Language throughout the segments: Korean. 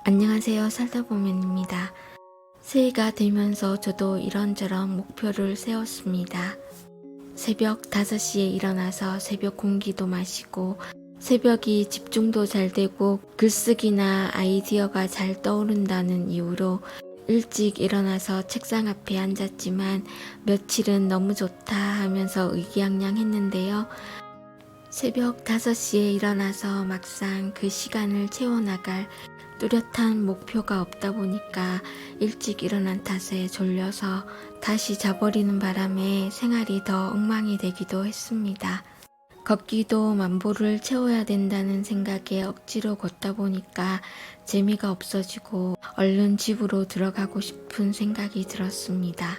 안녕하세요. 살다보면입니다. 새해가 되면서 저도 이런저런 목표를 세웠습니다. 새벽 5시에 일어나서 새벽 공기도 마시고 새벽이 집중도 잘 되고 글쓰기나 아이디어가 잘 떠오른다는 이유로 일찍 일어나서 책상 앞에 앉았지만 며칠은 너무 좋다 하면서 의기양양했는데요. 새벽 5시에 일어나서 막상 그 시간을 채워나갈 뚜렷한 목표가 없다 보니까 일찍 일어난 탓에 졸려서 다시 자버리는 바람에 생활이 더 엉망이 되기도 했습니다. 걷기도 만보를 채워야 된다는 생각에 억지로 걷다 보니까 재미가 없어지고 얼른 집으로 들어가고 싶은 생각이 들었습니다.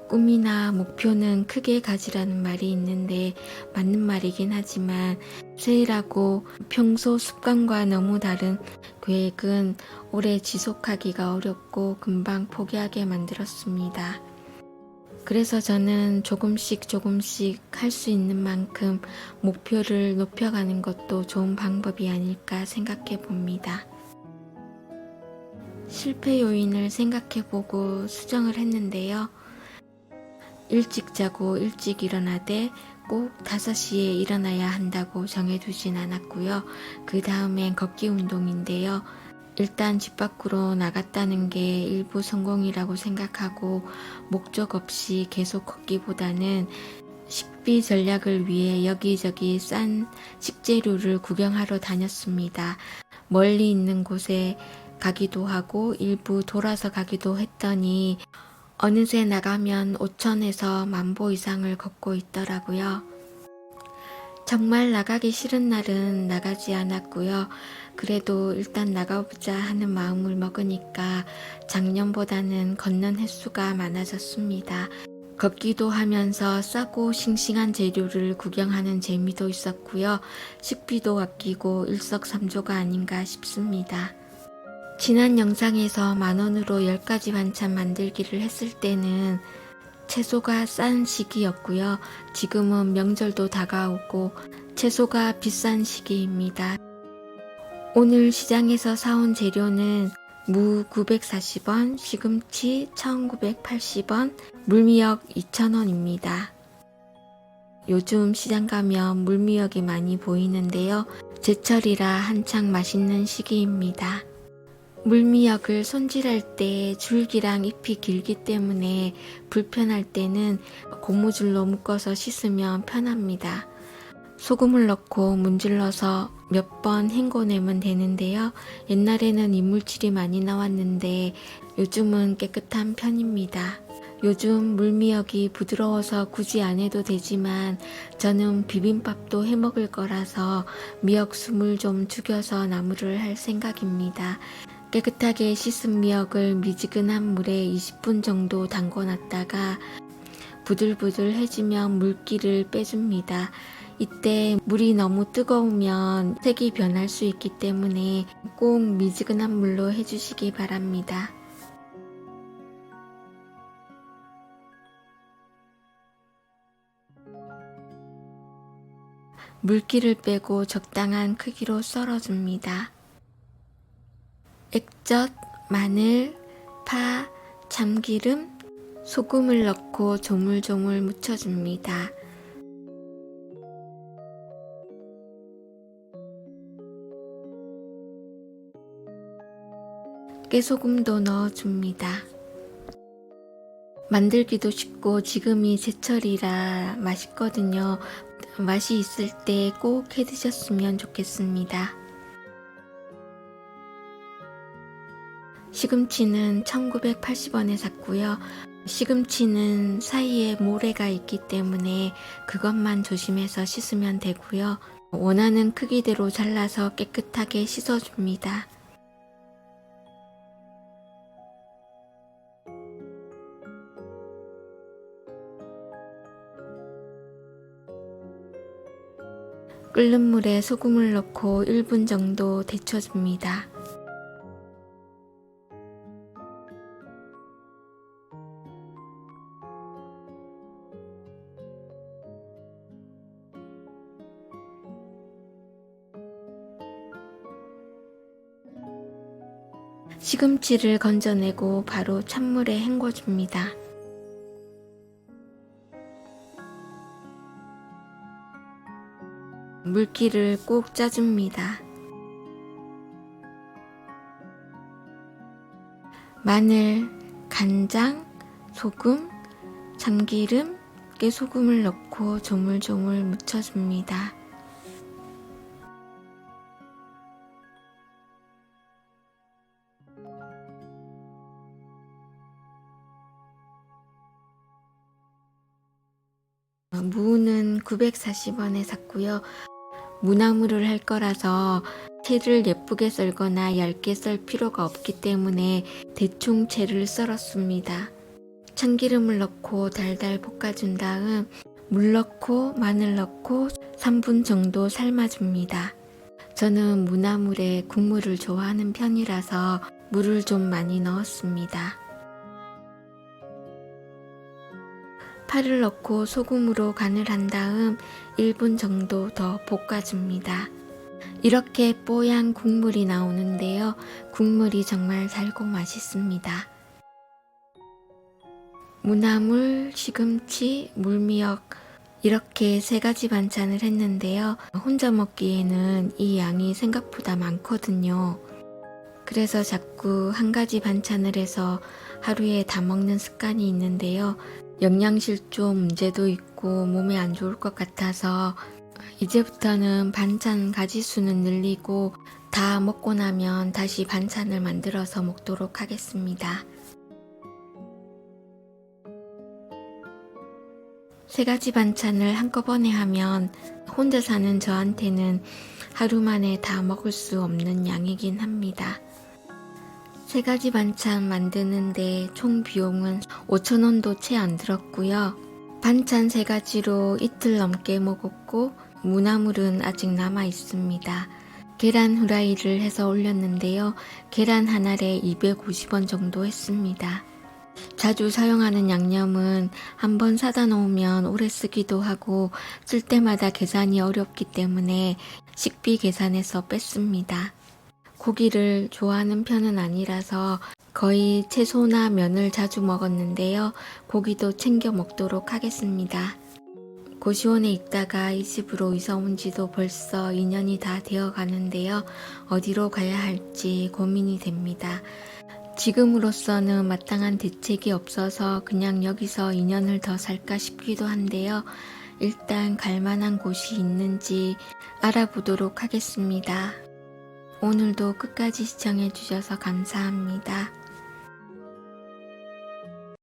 꿈이나 목표는 크게 가지라는 말이 있는데 맞는 말이긴 하지만 새해라고 평소 습관과 너무 다른 계획은 오래 지속하기가 어렵고 금방 포기하게 만들었습니다. 그래서 저는 조금씩 할 수 있는 만큼 목표를 높여가는 것도 좋은 방법이 아닐까 생각해 봅니다. 실패 요인을 생각해 보고 수정을 했는데요. 일찍 자고 일찍 일어나되 꼭 5시에 일어나야 한다고 정해두진 않았고요. 그 다음엔 걷기 운동인데요. 일단 집 밖으로 나갔다는 게 일부 성공이라고 생각하고 목적 없이 계속 걷기보다는 식비 전략을 위해 여기저기 싼 식재료를 구경하러 다녔습니다. 멀리 있는 곳에 가기도 하고 일부 돌아서 가기도 했더니 어느새 나가면 5천에서 10,000보 이상을 걷고 있더라고요. 정말 나가기 싫은 날은 나가지 않았고요. 그래도 일단 나가보자 하는 마음을 먹으니까 작년보다는 걷는 횟수가 많아졌습니다. 걷기도 하면서 싸고 싱싱한 재료를 구경하는 재미도 있었고요. 식비도 아끼고 일석삼조가 아닌가 싶습니다. 지난 영상에서 10,000원으로 10가지 반찬 만들기를 했을 때는 채소가 싼 시기였고요. 지금은 명절도 다가오고 채소가 비싼 시기입니다. 오늘 시장에서 사온 재료는 무 940원, 시금치 1980원, 물미역 2,000원입니다. 요즘 시장 가면 물미역이 많이 보이는데요. 제철이라 한창 맛있는 시기입니다. 물미역을 손질할 때 줄기랑 잎이 길기 때문에 불편할 때는 고무줄로 묶어서 씻으면 편합니다. 소금을 넣고 문질러서 몇 번 헹궈내면 되는데요. 옛날에는 이물질이 많이 나왔는데 요즘은 깨끗한 편입니다. 요즘 물미역이 부드러워서 굳이 안 해도 되지만 저는 비빔밥도 해 먹을 거라서 미역 숨을 좀 죽여서 나물을 할 생각입니다. 깨끗하게 씻은 미역을 미지근한 물에 20분 정도 담궈놨다가 부들부들해지면 물기를 빼줍니다. 이때 물이 너무 뜨거우면 색이 변할 수 있기 때문에 꼭 미지근한 물로 해주시기 바랍니다. 물기를 빼고 적당한 크기로 썰어줍니다. 액젓, 마늘, 파, 참기름, 소금을 넣고 조물조물 묻혀줍니다. 깨소금도 넣어줍니다. 만들기도 쉽고 지금이 제철이라 맛있거든요. 맛이 있을 때 꼭 해드셨으면 좋겠습니다. 시금치는 1980원에 샀고요. 시금치는 사이에 모래가 있기 때문에 그것만 조심해서 씻으면 되고요. 원하는 크기대로 잘라서 깨끗하게 씻어줍니다. 끓는 물에 소금을 넣고 1분 정도 데쳐줍니다. 시금치를 건져내고 바로 찬물에 헹궈줍니다. 물기를 꼭 짜줍니다. 마늘, 간장, 소금, 참기름, 깨소금을 넣고 조물조물 묻혀줍니다. 무는 940원에 샀고요. 무나물을 할 거라서 채를 예쁘게 썰거나 얇게 썰 필요가 없기 때문에 대충 채를 썰었습니다. 참기름을 넣고 달달 볶아준 다음 물 넣고 마늘 넣고 3분 정도 삶아줍니다. 저는 무나물에 국물을 좋아하는 편이라서 물을 좀 많이 넣었습니다. 파를 넣고 소금으로 간을 한 다음 1분 정도 더 볶아줍니다. 이렇게 뽀얀 국물이 나오는데요. 국물이 정말 달고 맛있습니다. 무나물, 시금치, 물미역 이렇게 3가지 반찬을 했는데요. 혼자 먹기에는 이 양이 생각보다 많거든요. 그래서 자꾸 한 가지 반찬을 해서 하루에 다 먹는 습관이 있는데요. 영양실조 문제도 있고 몸에 안 좋을 것 같아서 이제부터는 반찬 가지수는 늘리고 다 먹고 나면 다시 반찬을 만들어서 먹도록 하겠습니다. 3가지 반찬을 한꺼번에 하면 혼자 사는 저한테는 하루 만에 다 먹을 수 없는 양이긴 합니다. 3가지 반찬 만드는데 총 비용은 5,000원도 채 안 들었고요. 반찬 3가지로 이틀 넘게 먹었고 무나물은 아직 남아 있습니다. 계란 후라이를 해서 올렸는데요. 계란 한 알에 250원 정도 했습니다. 자주 사용하는 양념은 한번 사다 놓으면 오래 쓰기도 하고 쓸 때마다 계산이 어렵기 때문에 식비 계산해서 뺐습니다. 고기를 좋아하는 편은 아니라서 거의 채소나 면을 자주 먹었는데요. 고기도 챙겨 먹도록 하겠습니다. 고시원에 있다가 이 집으로 이사 온 지도 벌써 2년이 다 되어 가는데요. 어디로 가야 할지 고민이 됩니다. 지금으로서는 마땅한 대책이 없어서 그냥 여기서 2년을 더 살까 싶기도 한데요. 일단 갈 만한 곳이 있는지 알아보도록 하겠습니다. 오늘도 끝까지 시청해 주셔서 감사합니다.